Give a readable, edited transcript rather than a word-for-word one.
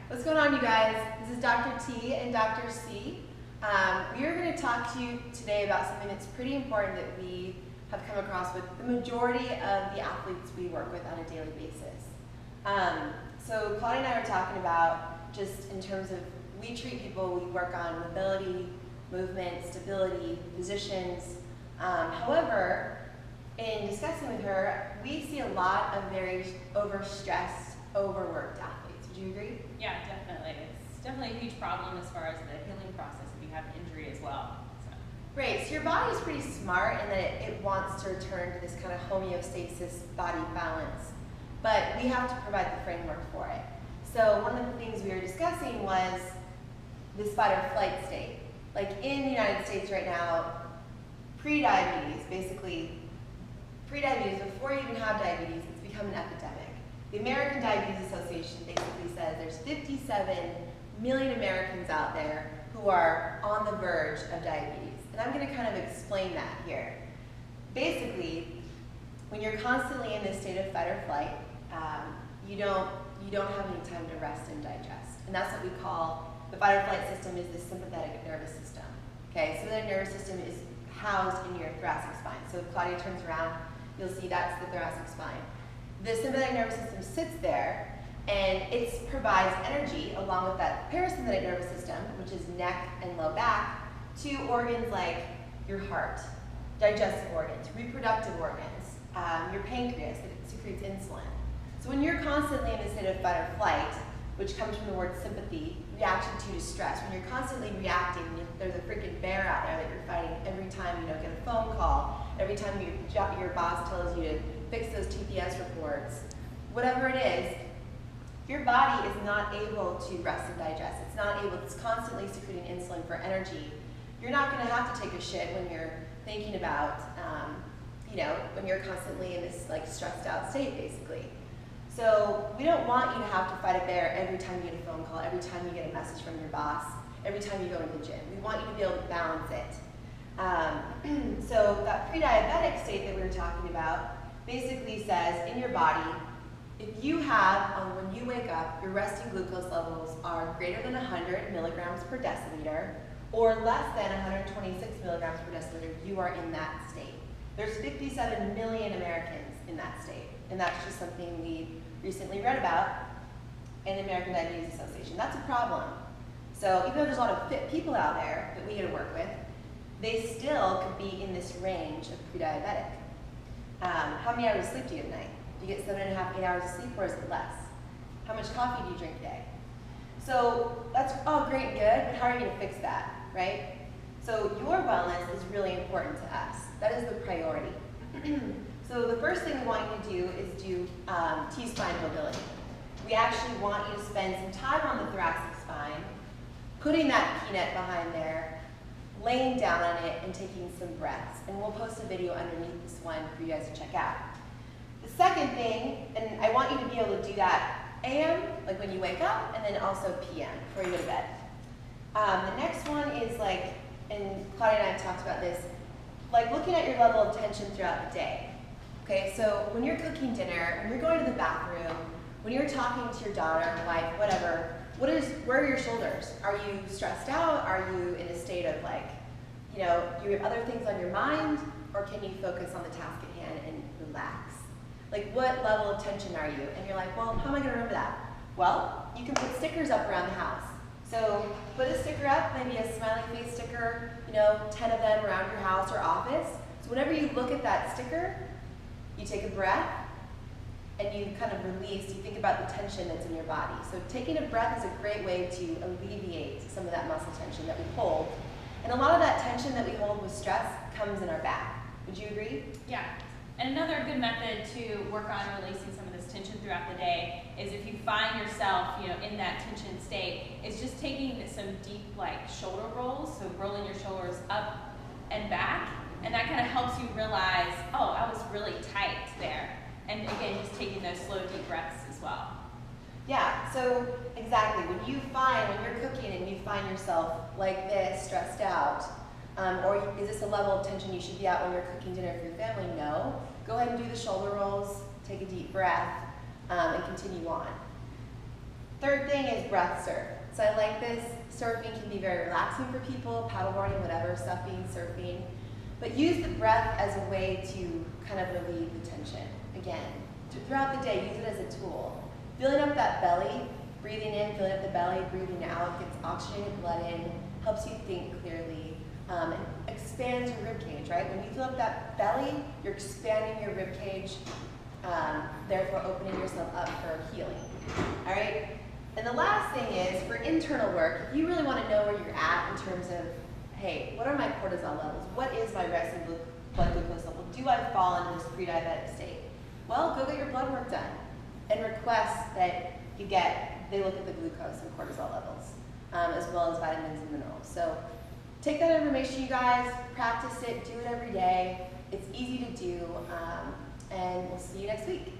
What's going on, you guys? This is Dr. T and Dr. C. We are going to talk to you today about something that's pretty important that we have come across with the majority of the athletes we work with on a daily basis. So Claudia and I are talking about just in terms of we treat people, we work on mobility, movement, stability, positions. However, in discussing with her, we see a lot of very overstressed, overworked athletes. Would you agree? Yeah, definitely. It's definitely a huge problem as far as the healing process if you have injury as well. Great. So your body is pretty smart in that it wants to return to this kind of homeostasis body balance, but we have to provide the framework for it. So one of the things we were discussing was this fight or flight state. Like in the United States right now, pre-diabetes, before you even have diabetes, it's become an epidemic. The American Diabetes Association basically says there's 57 million Americans out there who are on the verge of diabetes. And I'm going to kind of explain that here. Basically, when you're constantly in this state of fight or flight, you don't have any time to rest and digest. And that's what we call the fight or flight system, is the sympathetic nervous system. Okay, sympathetic nervous system is housed in your thoracic spine. So if Claudia turns around, you'll see that's the thoracic spine. The sympathetic nervous system sits there, and it provides energy along with that parasympathetic nervous system, which is neck and low back, to organs like your heart, digestive organs, reproductive organs, your pancreas that secretes insulin. So when you're constantly in a state of fight or flight, which comes from the word sympathy, reaction to distress, when you're constantly reacting, there's a freaking bear out there that you're fighting every time you get a phone call, every time your boss tells you to fix those TPS reports, whatever it is, your body is not able to rest and digest. It's constantly secreting insulin for energy. You're not going to have to take a shit when you're thinking about, when you're constantly in this stressed out state, basically. So we don't want you to have to fight a bear every time you get a phone call, every time you get a message from your boss, every time you go to the gym. We want you to be able to balance it. So that pre-diabetic state that we were talking about basically says in your body, if you have, when you wake up, your resting glucose levels are greater than 100 milligrams per deciliter or less than 126 milligrams per deciliter, you are in that state. There's 57 million Americans in that state, and that's just something we recently read about in the American Diabetes Association. That's a problem. So even though there's a lot of fit people out there that we get to work with, they still could be in this range of pre-diabetic. How many hours of sleep do you get at night? Do you get 7.5, 8 hours of sleep, or is it less? How much coffee do you drink a day? So that's all great and good, but how are you going to fix that, right? So your wellness is really important to us. That is the priority. So the first thing we want you to do is do T-spine mobility. We actually want you to spend some time on the thoracic spine, putting that peanut behind there, laying down on it, and taking some breaths. And we'll post a video underneath this one for you guys to check out. The second thing, and I want you to be able to do that AM, like when you wake up, and then also PM, before you go to bed. The next one is and Claudia and I have talked about this, looking at your level of tension throughout the day. Okay, so when you're cooking dinner, when you're going to the bathroom, when you're talking to your daughter, wife, whatever, where are your shoulders? Are you stressed out? Are you in a state of do you have other things on your mind? Or can you focus on the task at hand and relax? What level of tension are you? And you're like, well, how am I going to remember that? Well, you can put stickers up around the house. So put a sticker up, maybe a smiley face sticker, 10 of them around your house or office. So whenever you look at that sticker, you take a breath, and you kind of release, you think about the tension that's in your body. So taking a breath is a great way to alleviate some of that muscle tension that we hold. And a lot of that tension that we hold with stress comes in our back. Would you agree? Yeah. And another good method to work on releasing some of this tension throughout the day is if you find yourself, in that tension state, is just taking some deep, shoulder rolls, so rolling your shoulders up and back, and that kind of helps you realize, oh, I was really tight there. And again, just taking those slow, deep breaths as well. Yeah, so exactly. When you're cooking and you find yourself like this, stressed out, or is this a level of tension you should be at when you're cooking dinner for your family? No. Go ahead and do the shoulder rolls, take a deep breath, and continue on. Third thing is breath surf. So I like this. Surfing can be very relaxing for people, paddleboarding, whatever, suffing, surfing. But use the breath as a way to kind of relieve the tension. Again, throughout the day, use it as a tool. Filling up that belly, breathing in, filling up the belly, breathing out, gets oxygenated blood in, helps you think clearly, and expands your rib cage, right? When you fill up that belly, you're expanding your rib cage, therefore opening yourself up for healing, all right? And the last thing is, for internal work, if you really want to know where you're at in terms of, hey, what are my cortisol levels? What is my resting blood glucose level? Do I fall into this pre-diabetic state? Well, go get your blood work done and request that they look at the glucose and cortisol levels, as well as vitamins and minerals. So take that information, you guys, practice it, do it every day. It's easy to do, and we'll see you next week.